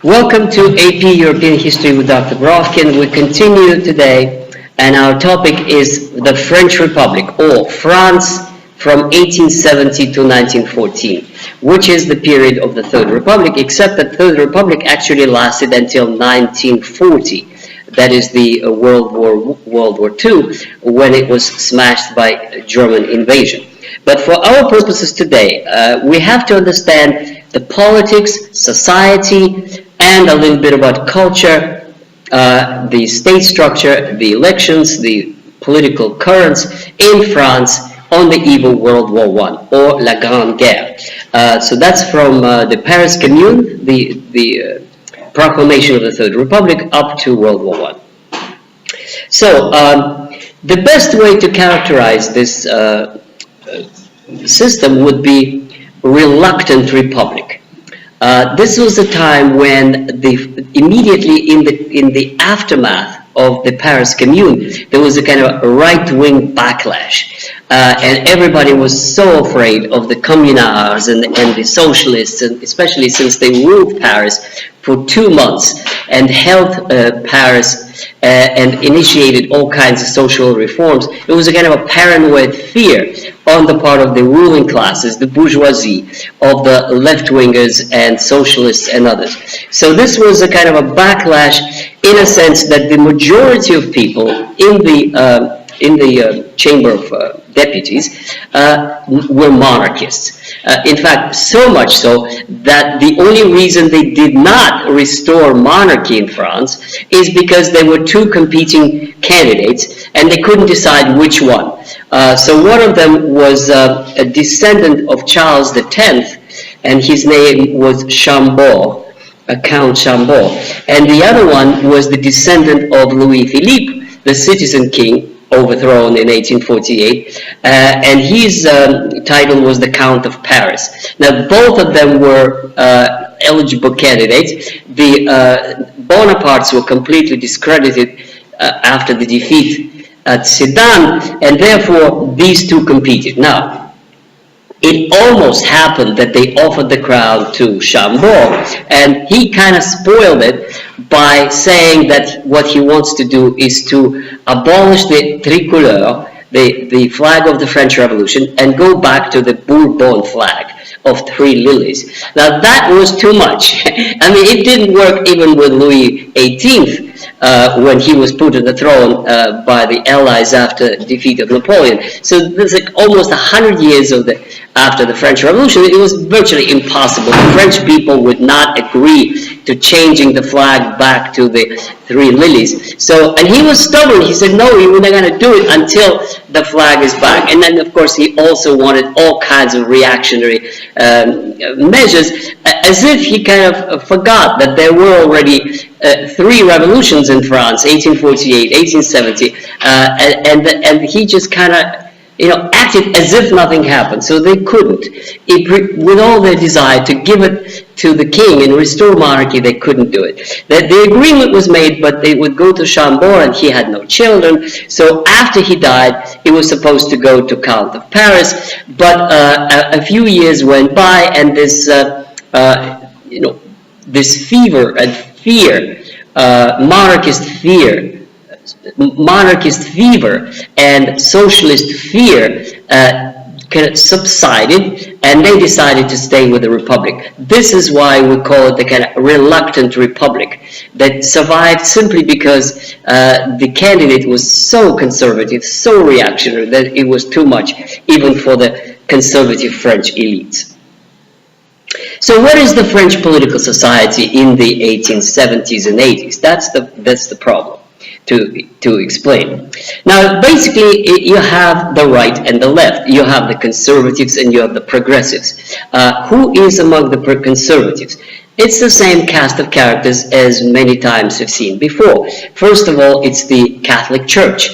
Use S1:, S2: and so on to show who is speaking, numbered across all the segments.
S1: Welcome to AP European History with Dr. Brovkin. We continue today, and our topic is the French Republic, or France from 1870 to 1914, which is the period of the Third Republic, except that the Third Republic actually lasted until 1940. That is the World War II, when it was smashed by German invasion. But for our purposes today, we have to understand the politics, society, and a little bit about culture, the state structure, the elections, the political currents in France on the eve of World War I, or La Grande Guerre. So that's from the Paris Commune, the proclamation of the Third Republic, up to World War I. So the best way to characterize this system would be reluctant republic. This was a time when immediately in the aftermath of the Paris Commune, there was a kind of right-wing backlash, and everybody was so afraid of the communards and the socialists, and especially since they ruled Paris for 2 months and held Paris and initiated all kinds of social reforms. It was a kind of a paranoid fear on the part of the ruling classes, the bourgeoisie, of the left-wingers and socialists and others. So this was a kind of a backlash in a sense that the majority of people in the Chamber of Deputies were monarchists. In fact, so much so that the only reason they did not restore monarchy in France is because there were two competing candidates and they couldn't decide which one. So one of them was a descendant of Charles X, and his name was Chambord, Count Chambord. And the other one was the descendant of Louis Philippe, the citizen king, overthrown in 1848, and his title was the Count of Paris. Now, both of them were eligible candidates. The Bonapartes were completely discredited after the defeat at Sedan, and therefore these two competed. Now, it almost happened that they offered the crown to Chambord, and he kind of spoiled it by saying that what he wants to do is to abolish the tricolore, the flag of the French Revolution, and go back to the Bourbon flag of 3 lilies. Now that was too much. I mean, it didn't work even with Louis XVIII when he was put on the throne by the Allies after the defeat of Napoleon. So there's like almost 100 years after the French Revolution. It was virtually impossible. The French people would not agree to changing the flag back to the 3 lilies. So, and he was stubborn. He said, no, he wasn't going to do it until the flag is back. And then, of course, he also wanted all kinds of reactionary measures, as if he kind of forgot that there were already 3 revolutions in France, 1848, 1870, and he just kind of, acted as if nothing happened. So they couldn't. With all their desire to give it to the king and restore monarchy, they couldn't do it. The agreement was made, but they would go to Chambord, and he had no children. So after he died, he was supposed to go to Count of Paris. But a few years went by, and this, this fever and fear, monarchist fever and socialist fear kind of subsided, and they decided to stay with the republic. This is why we call it the kind of reluctant republic that survived simply because the candidate was so conservative, so reactionary, that it was too much even for the conservative French elites. So what is the French political society in the 1870s and 80s? That's the problem to explain. Now, basically, you have the right and the left. You have the conservatives and you have the progressives. Who is among the conservatives? It's the same cast of characters as many times we've seen before. First of all, it's the Catholic Church,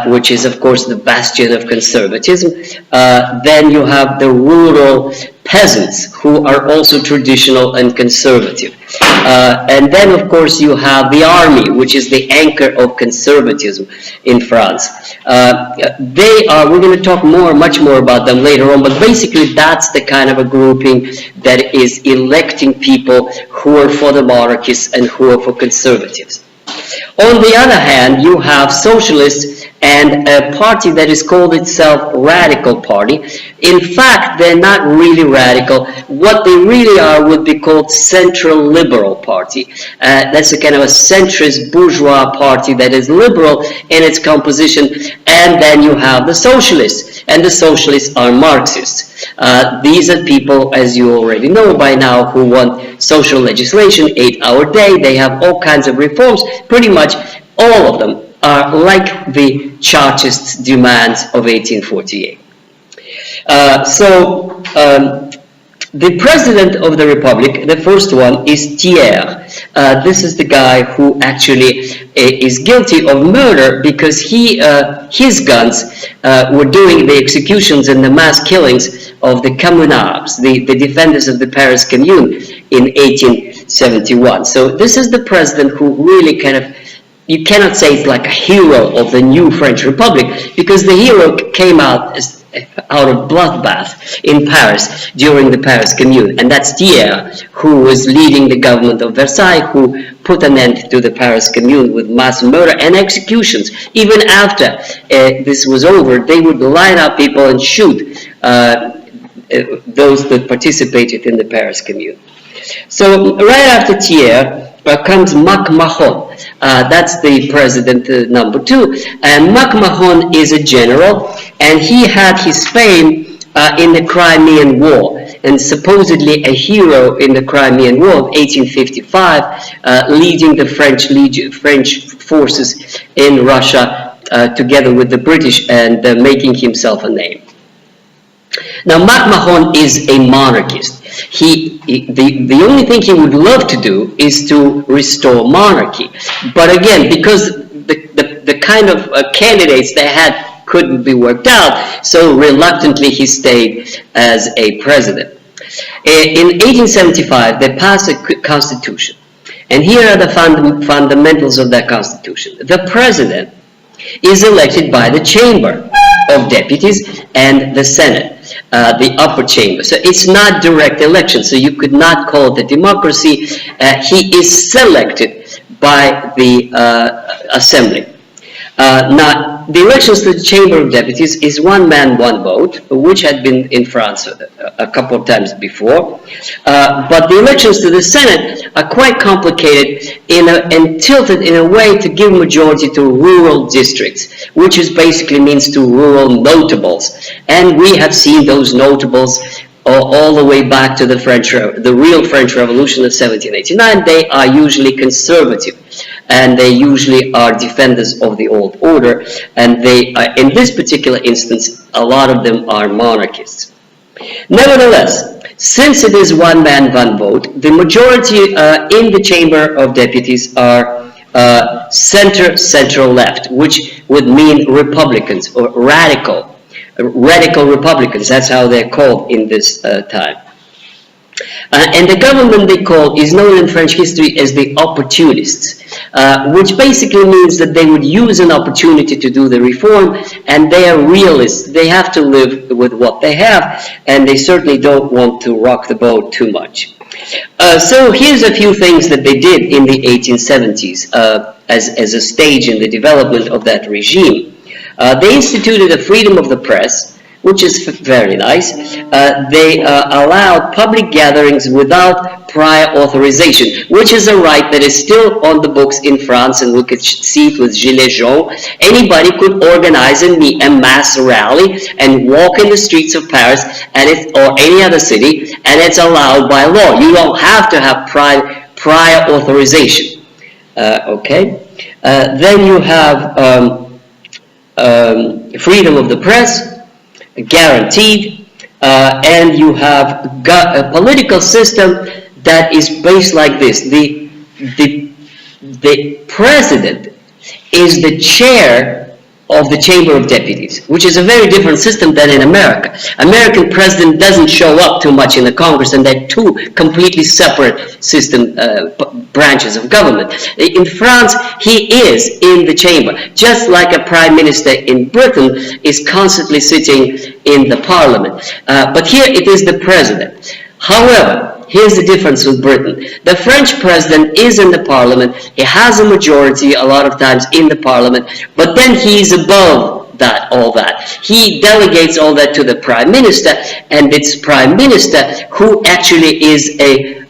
S1: which is, of course, the bastion of conservatism. Then you have the rural peasants, who are also traditional and conservative. And then, of course, you have the army, which is the anchor of conservatism in France. We're going to talk much more about them later on, but basically that's the kind of a grouping that is electing people who are for the monarchists and who are for conservatives. On the other hand, you have socialists and a party that is called itself Radical Party. In fact, they're not really radical. What they really are would be called Central Liberal Party. That's a kind of a centrist bourgeois party that is liberal in its composition. And then you have the socialists, and the socialists are Marxists. These are people, as you already know by now, who want social legislation, 8-hour day. They have all kinds of reforms. Pretty much all of them are like the Chartist demands of 1848. The president of the Republic, the first one, is Thiers. This is the guy who actually is guilty of murder because his guns were doing the executions and the mass killings of the communards, the defenders of the Paris Commune in 1871. So this is the president who really kind of, you cannot say it's like a hero of the new French Republic, because the hero came out of bloodbath in Paris during the Paris Commune, and that's Thiers, who was leading the government of Versailles, who put an end to the Paris Commune with mass murder and executions. Even after this was over, they would line up people and shoot those that participated in the Paris Commune. So right after Thiers comes MacMahon. That's the president number 2, and MacMahon is a general, and he had his fame in the Crimean War, and supposedly a hero in the Crimean War of 1855, leading the French forces in Russia together with the British, and making himself a name. Now, MacMahon is a monarchist. The only thing he would love to do is to restore monarchy. But again, because the kind of candidates they had couldn't be worked out, so reluctantly he stayed as a president. In 1875, they passed a constitution. And here are the fundamentals of that constitution. The president is elected by the Chamber of Deputies and the Senate, the upper chamber. So it's not direct election, so you could not call it a democracy. He is selected by the Assembly. Now, the elections to the Chamber of Deputies is one man, one vote, which had been in France a couple of times before. But the elections to the Senate are quite complicated and tilted in a way to give majority to rural districts, which basically means to rural notables. And we have seen those notables all the way back to the real French Revolution of 1789. They are usually conservative, and they usually are defenders of the old order, and they are, in this particular instance, a lot of them are monarchists. Nevertheless, since it is one man, one vote, the majority in the Chamber of Deputies are center-left, which would mean Republicans or radical Republicans. That's how they're called in this time. And the government they call is known in French history as the opportunists, which basically means that they would use an opportunity to do the reform, and they are realists. They have to live with what they have, and they certainly don't want to rock the boat too much. So here's a few things that they did in the 1870s as a stage in the development of that regime. They instituted a freedom of the press, which is very nice. They allowed public gatherings without prior authorization, which is a right that is still on the books in France, and we could see it with Gilets jaunes. Anybody could organize a mass rally and walk in the streets of Paris or any other city, and it's allowed by law. You don't have to have prior authorization. Okay? Then you have freedom of the press, guaranteed, and you have a political system that is based like this. The president is the chair of the Chamber of Deputies, which is a very different system than in America. American president doesn't show up too much in the Congress, and they're two completely separate system branches of government. In France, he is in the chamber, just like a prime minister in Britain is constantly sitting in the parliament. But here it is the president. However, here's the difference with Britain. The French president is in the parliament. He has a majority a lot of times in the parliament, but then he's above that, all that. He delegates all that to the prime minister, and it's prime minister who actually is a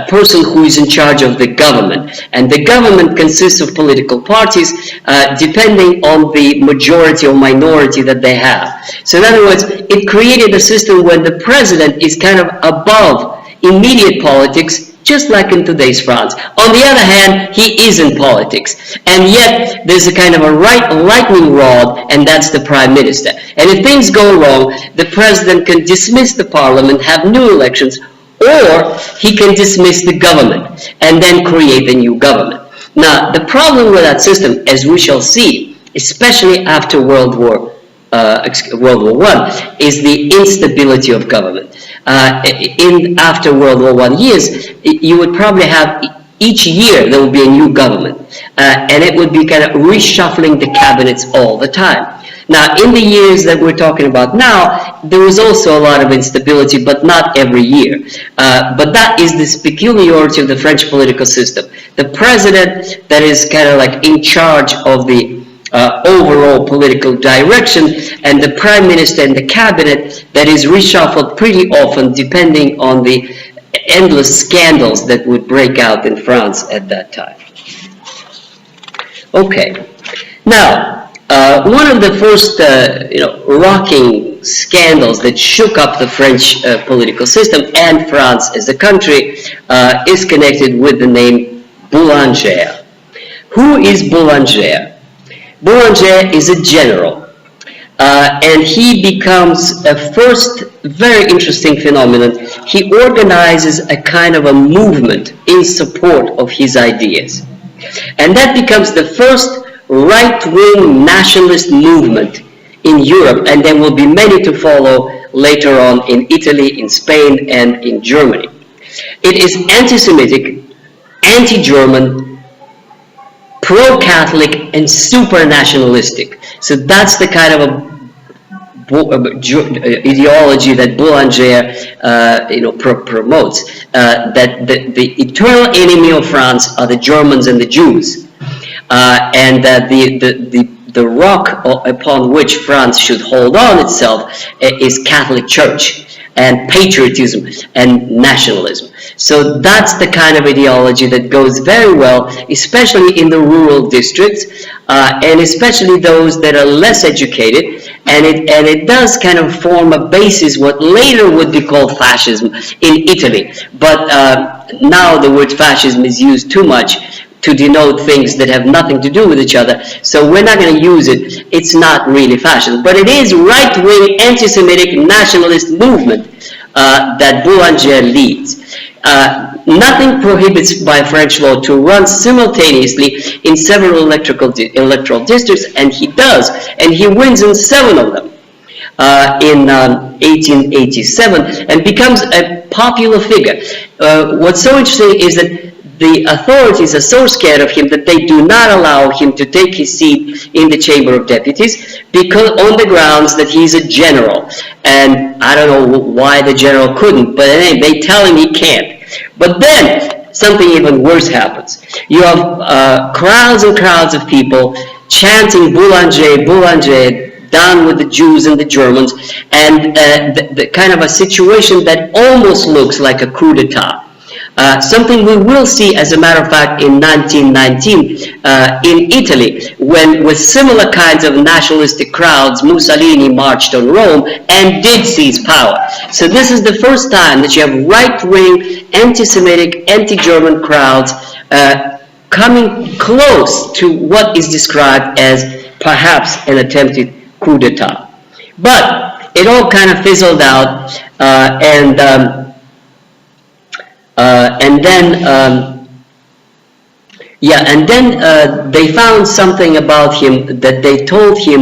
S1: person who is in charge of the government. And the government consists of political parties depending on the majority or minority that they have. So in other words, it created a system where the president is kind of above immediate politics, just like in today's France. On the other hand, he is in politics. And yet, there's a kind of a lightning rod, and that's the prime minister. And if things go wrong, the president can dismiss the parliament, have new elections, or he can dismiss the government and then create a new government. Now, the problem with that system, as we shall see, especially after World War I, is the instability of government. After World War I years, you would probably have each year there would be a new government, and it would be kind of reshuffling the cabinets all the time. Now, in the years that we're talking about now, there was also a lot of instability, but not every year. But that is this peculiarity of the French political system. The president that is kind of like in charge of the overall political direction, and the prime minister and the cabinet that is reshuffled pretty often depending on the endless scandals that would break out in France at that time. Okay, now, one of the first, rocking scandals that shook up the French political system and France as a country is connected with the name Boulanger. Who is Boulanger? Boulanger is a general, and he becomes a first very interesting phenomenon. He organizes a kind of a movement in support of his ideas. And that becomes the first right-wing nationalist movement in Europe, and there will be many to follow later on in Italy, in Spain, and in Germany. It is anti-Semitic, anti-German, pro-Catholic, and super-nationalistic. So that's the kind of ideology that Boulanger promotes, that the eternal enemy of France are the Germans and the Jews, and that the rock upon which France should hold on itself is Catholic Church and patriotism and nationalism. So that's the kind of ideology that goes very well, especially in the rural districts, and especially those that are less educated, and it does kind of form a basis what later would be called fascism in Italy. But now the word fascism is used too much to denote things that have nothing to do with each other, so we're not going to use it. It's not really fascism, but it is right-wing anti-Semitic nationalist movement that Boulanger leads. Nothing prohibits by French law to run simultaneously in several electoral districts, and he does, and he wins in 7 of them in 1887, and becomes a popular figure. What's so interesting is that the authorities are so scared of him that they do not allow him to take his seat in the Chamber of Deputies, because on the grounds that he's a general. And I don't know why the general couldn't, but anyway, they tell him he can't. But then something even worse happens. You have crowds and crowds of people chanting Boulanger, Boulanger, down with the Jews and the Germans, and the kind of a situation that almost looks like a coup d'etat. Something we will see, as a matter of fact, in 1919 in Italy, when with similar kinds of nationalistic crowds, Mussolini marched on Rome and did seize power. So this is the first time that you have right-wing, anti-Semitic, anti-German crowds coming close to what is described as perhaps an attempted coup d'etat. But it all kind of fizzled out, and then Yeah, and then they found something about him that they told him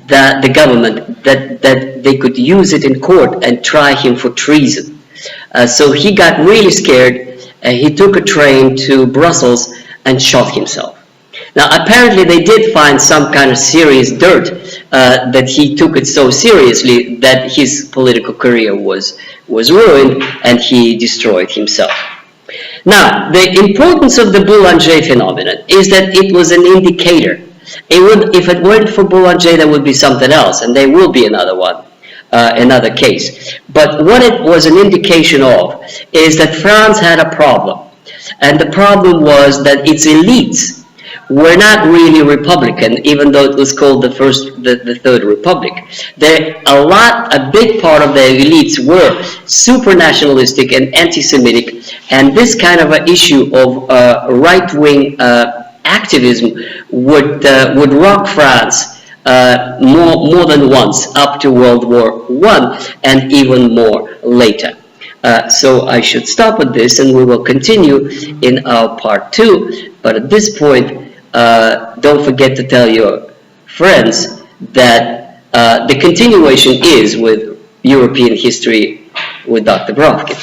S1: that the government that they could use it in court and try him for treason. So he got really scared. He took a train to Brussels and shot himself. Now, apparently, they did find some kind of serious dirt that he took it so seriously that his political career was ruined and he destroyed himself. Now, the importance of the Boulanger phenomenon is that it was an indicator. If it weren't for Boulanger, there would be something else, and there will be another one, another case. But what it was an indication of is that France had a problem, and the problem was that its elites were not really Republican, even though it was called the Third Republic. A big part of the elites were super nationalistic and anti-Semitic, and this kind of an issue of right-wing activism would rock France more than once up to World War I and even more later. So I should stop with this, and we will continue in our part 2. But at this point, don't forget to tell your friends that the continuation is with European history with Dr. Brovkin.